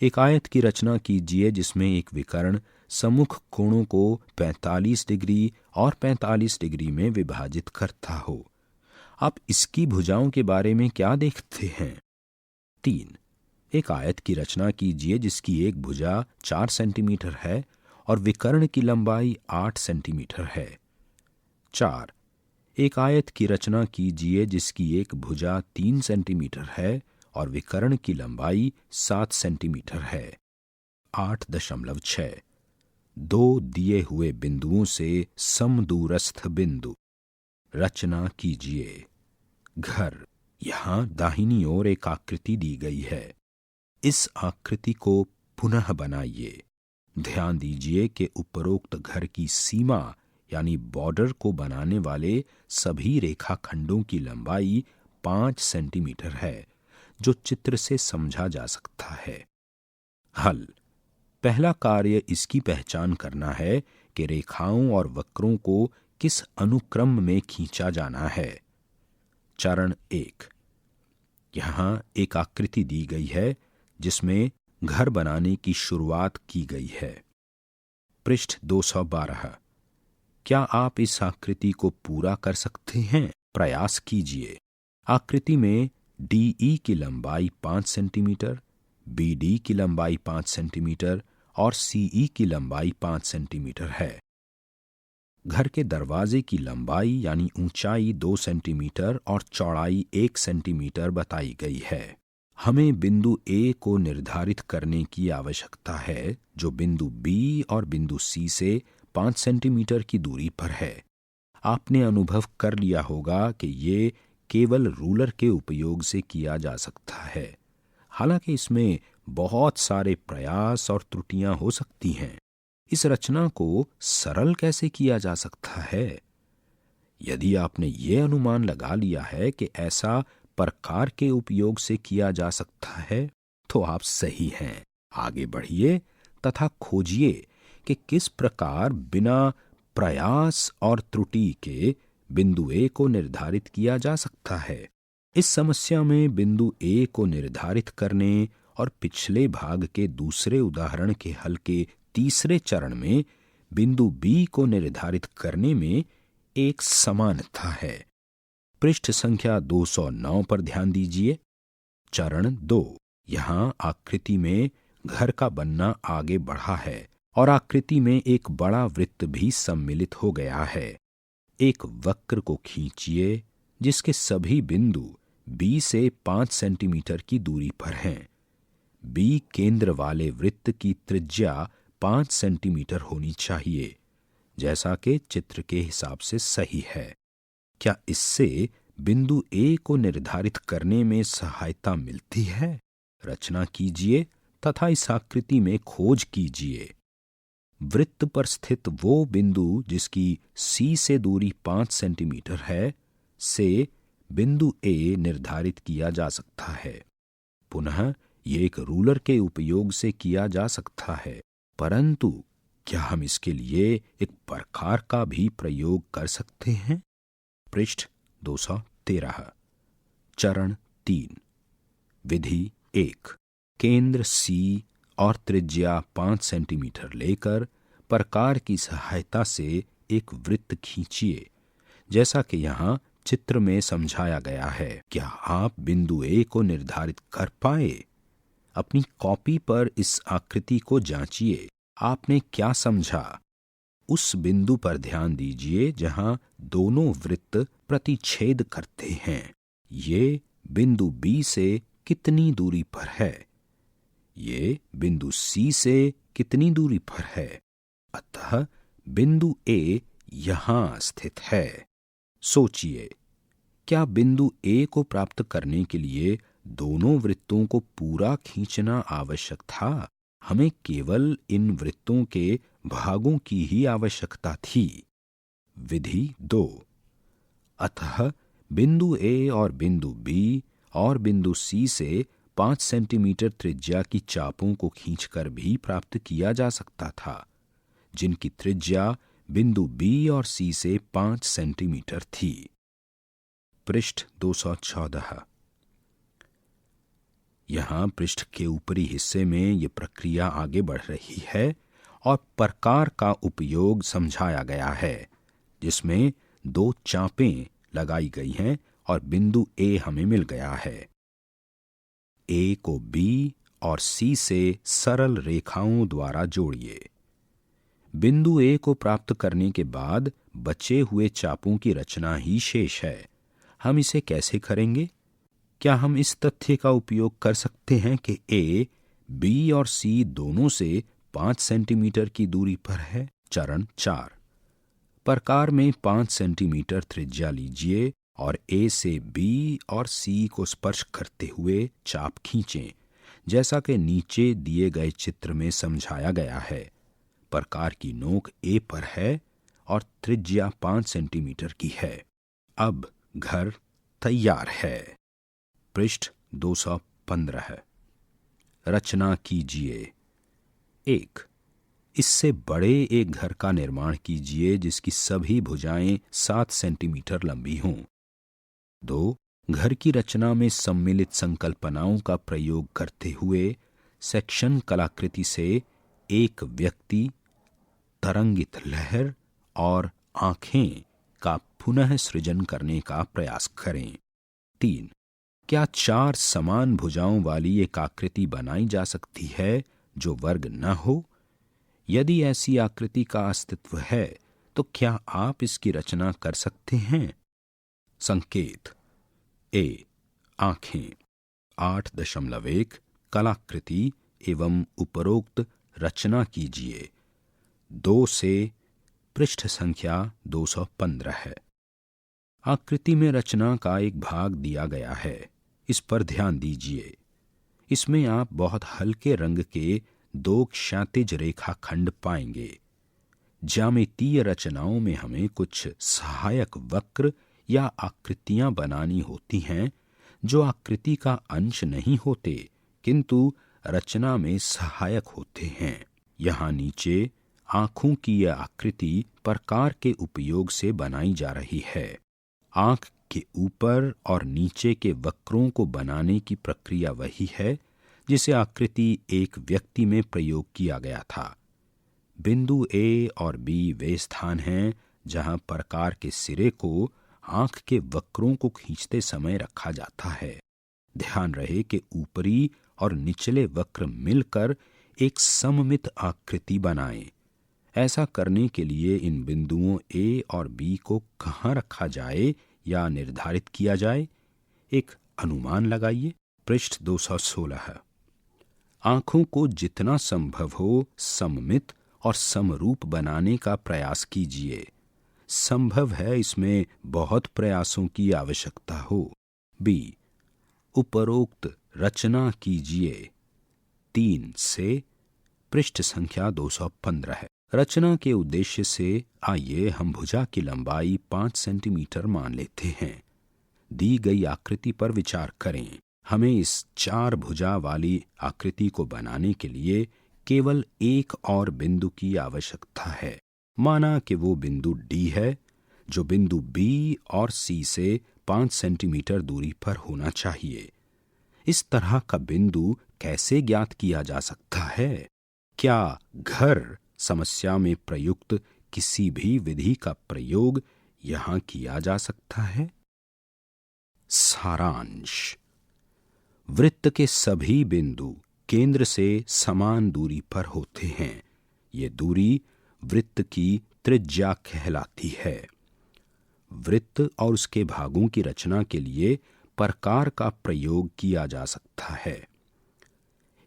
एक आयत की रचना कीजिए जिसमें एक विकर्ण सम्मुख कोणों को 45 डिग्री और 45 डिग्री में विभाजित करता हो। आप इसकी भुजाओं के बारे में क्या देखते हैं? 3. एक आयत की रचना कीजिए जिसकी एक भुजा 4 सेंटीमीटर है और विकर्ण की लंबाई 8 सेंटीमीटर है। 4. एक आयत की रचना कीजिए जिसकी एक भुजा 3 सेंटीमीटर है और विकर्ण की लंबाई 7 सेंटीमीटर है। 8.6 दो दिए हुए बिंदुओं से समदूरस्थ बिंदु। रचना कीजिए। घर। यहां दाहिनी ओर एक आकृति दी गई है। इस आकृति को पुनः बनाइए। ध्यान दीजिए कि उपरोक्त घर की सीमा यानी बॉर्डर को बनाने वाले सभी रेखाखंडों की लंबाई 5 सेंटीमीटर है जो चित्र से समझा जा सकता है। हल। पहला कार्य इसकी पहचान करना है कि रेखाओं और वक्रों को किस अनुक्रम में खींचा जाना है। चरण 1। यहां एक आकृति दी गई है जिसमें घर बनाने की शुरुआत की गई है। पृष्ठ 212। क्या आप इस आकृति को पूरा कर सकते हैं? प्रयास कीजिए। आकृति में DE की लंबाई 5 सेंटीमीटर, BD की लंबाई 5 सेंटीमीटर और CE की लंबाई 5 सेंटीमीटर है। घर के दरवाजे की लंबाई यानी ऊंचाई 2 सेंटीमीटर और चौड़ाई 1 सेंटीमीटर बताई गई है। हमें बिंदु A को निर्धारित करने की आवश्यकता है जो बिंदु B और बिंदु C से 5 सेंटीमीटर की दूरी पर है। आपने अनुभव कर लिया होगा कि ये केवल रूलर के उपयोग से किया जा सकता है। हालांकि इसमें बहुत सारे प्रयास और त्रुटियां हो सकती हैं। इस रचना को सरल कैसे किया जा सकता है? यदि आपने ये अनुमान लगा लिया है कि ऐसा प्रकार के उपयोग से किया जा सकता है तो आप सही हैं। आगे बढ़िए तथा खोजिए कि किस प्रकार बिना प्रयास और त्रुटि के बिंदु A को निर्धारित किया जा सकता है। इस समस्या में बिंदु A को निर्धारित करने और पिछले भाग के दूसरे उदाहरण के हल के तीसरे चरण में बिंदु B को निर्धारित करने में एक समानता है। पृष्ठ संख्या 209 पर ध्यान दीजिए। चरण 2। यहां आकृति में घर का बनना आगे बढ़ा है और आकृति में एक बड़ा वृत्त भी सम्मिलित हो गया है। एक वक्र को खींचिए जिसके सभी बिंदु B से 5 सेंटीमीटर की दूरी पर हैं। B केंद्र वाले वृत्त की त्रिज्या 5 सेंटीमीटर होनी चाहिए, जैसा कि चित्र के हिसाब से सही है। क्या इससे बिंदु A को निर्धारित करने में सहायता मिलती है? रचना कीजिए तथा इस आकृति में खोज कीजिए। वृत्त पर स्थित वो बिंदु जिसकी C से दूरी 5 सेंटीमीटर है से बिंदु A निर्धारित किया जा सकता है। पुनः ये एक रूलर के उपयोग से किया जा सकता है, परंतु क्या हम इसके लिए एक प्रकार का भी प्रयोग कर सकते हैं? पृष्ठ 213। चरण 3। विधि 1। केंद्र C और त्रिज्या 5 सेंटीमीटर लेकर प्रकार की सहायता से एक वृत्त खींचिए, जैसा कि यहाँ चित्र में समझाया गया है। क्या आप बिंदु A को निर्धारित कर पाए? अपनी कॉपी पर इस आकृति को जांचिए। आपने क्या समझा? उस बिंदु पर ध्यान दीजिए जहां दोनों वृत्त प्रतिच्छेद करते हैं। ये बिंदु B से कितनी दूरी पर है? ये बिंदु C से कितनी दूरी पर है? अतः बिंदु A यहां स्थित है। सोचिए, क्या बिंदु ए को प्राप्त करने के लिए दोनों वृत्तों को पूरा खींचना आवश्यक था? हमें केवल इन वृत्तों के भागों की ही आवश्यकता थी। विधि 2। अतः बिंदु ए और बिंदु बी और बिंदु सी से 5 सेंटीमीटर त्रिज्या की चापों को खींचकर भी प्राप्त किया जा सकता था, जिनकी त्रिज्या बिंदु बी और सी से 5 सेंटीमीटर थी। पृष्ठ 214। यहां पृष्ठ के ऊपरी हिस्से में यह प्रक्रिया आगे बढ़ रही है और प्रकार का उपयोग समझाया गया है, जिसमें 2 चापें लगाई गई हैं और बिंदु ए हमें मिल गया है। ए को बी और सी से सरल रेखाओं द्वारा जोड़िए। बिंदु ए को प्राप्त करने के बाद बचे हुए चापों की रचना ही शेष है। हम इसे कैसे करेंगे? क्या हम इस तथ्य का उपयोग कर सकते हैं कि ए, बी और सी दोनों से 5 सेंटीमीटर की दूरी पर है? चरण 4। प्रकार में 5 सेंटीमीटर त्रिज्या लीजिए और ए से बी और सी को स्पर्श करते हुए चाप खींचें, जैसा कि नीचे दिए गए चित्र में समझाया गया है। प्रकार की नोक ए पर है और त्रिज्या 5 सेंटीमीटर की है। अब घर तैयार है। पृष्ठ 215। रचना कीजिए। 1। इससे बड़े एक घर का निर्माण कीजिए जिसकी सभी भुजाएं 7 सेंटीमीटर लंबी हों। 2. घर की रचना में सम्मिलित संकल्पनाओं का प्रयोग करते हुए सेक्शन कलाकृति से एक व्यक्ति, तरंगित लहर और आंखें का पुनः सृजन करने का प्रयास करें। 3. क्या 4 समान भुजाओं वाली एक आकृति बनाई जा सकती है जो वर्ग न हो? यदि ऐसी आकृति का अस्तित्व है तो क्या आप इसकी रचना कर सकते हैं? संकेत। ए. आंखें 8.1 कलाकृति एवं उपरोक्त रचना कीजिए। 2 से पृष्ठ संख्या 215 है। आकृति में रचना का एक भाग दिया गया है। इस पर ध्यान दीजिए। इसमें आप बहुत हल्के रंग के 2 क्षैतिज रेखाखंड पाएंगे। ज्यामितीय रचनाओं में हमें कुछ सहायक वक्र या आकृतियां बनानी होती हैं जो आकृति का अंश नहीं होते किंतु रचना में सहायक होते हैं। यहाँ नीचे आंखों की यह आकृति प्रकार के उपयोग से बनाई जा रही है। आंख के ऊपर और नीचे के वक्रों को बनाने की प्रक्रिया वही है जिसे आकृति एक व्यक्ति में प्रयोग किया गया था। बिंदु ए और बी वे स्थान हैं जहां प्रकार के सिरे को आंख के वक्रों को खींचते समय रखा जाता है। ध्यान रहे कि ऊपरी और निचले वक्र मिलकर एक सममित आकृति बनाएं। ऐसा करने के लिए इन बिंदुओं ए और बी को कहाँ रखा जाए या निर्धारित किया जाए, एक अनुमान लगाइए। पृष्ठ 216। आंखों को जितना संभव हो सममित और समरूप बनाने का प्रयास कीजिए। संभव है इसमें बहुत प्रयासों की आवश्यकता हो। बी. उपरोक्त रचना कीजिए। 3 से पृष्ठ संख्या 215 है। रचना के उद्देश्य से आइए हम भुजा की लंबाई 5 सेंटीमीटर मान लेते हैं। दी गई आकृति पर विचार करें। हमें इस 4 भुजा वाली आकृति को बनाने के लिए केवल एक और बिंदु की आवश्यकता है। माना कि वो बिंदु डी है जो बिंदु बी और सी से 5 सेंटीमीटर दूरी पर होना चाहिए। इस तरह का बिंदु कैसे ज्ञात किया जा सकता है? क्या घर समस्या में प्रयुक्त किसी भी विधि का प्रयोग यहां किया जा सकता है? सारांश। वृत्त के सभी बिंदु केंद्र से समान दूरी पर होते हैं। ये दूरी वृत्त की त्रिज्या कहलाती है। वृत्त और उसके भागों की रचना के लिए प्रकार का प्रयोग किया जा सकता है।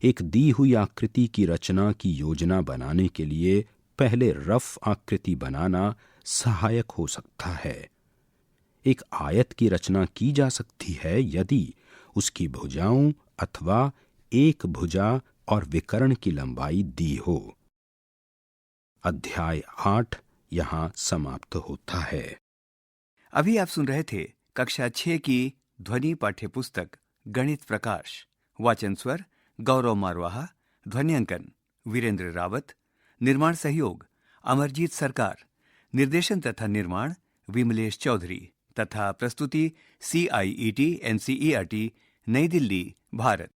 एक दी हुई आकृति की रचना की योजना बनाने के लिए पहले रफ आकृति बनाना सहायक हो सकता है। एक आयत की रचना की जा सकती है यदि उसकी भुजाओं अथवा एक भुजा और विकर्ण की लंबाई दी हो। अध्याय 8 यहाँ समाप्त होता है। अभी आप सुन रहे थे कक्षा 6 की ध्वनि पाठ्य पुस्तक गणित प्रकाश। वाचन स्वर गौरव मारवाहा, ध्वनियांकन वीरेंद्र रावत, निर्माण सहयोग अमरजीत सरकार, निर्देशन तथा निर्माण विमलेश चौधरी तथा प्रस्तुति CIET NCERT नई दिल्ली, भारत।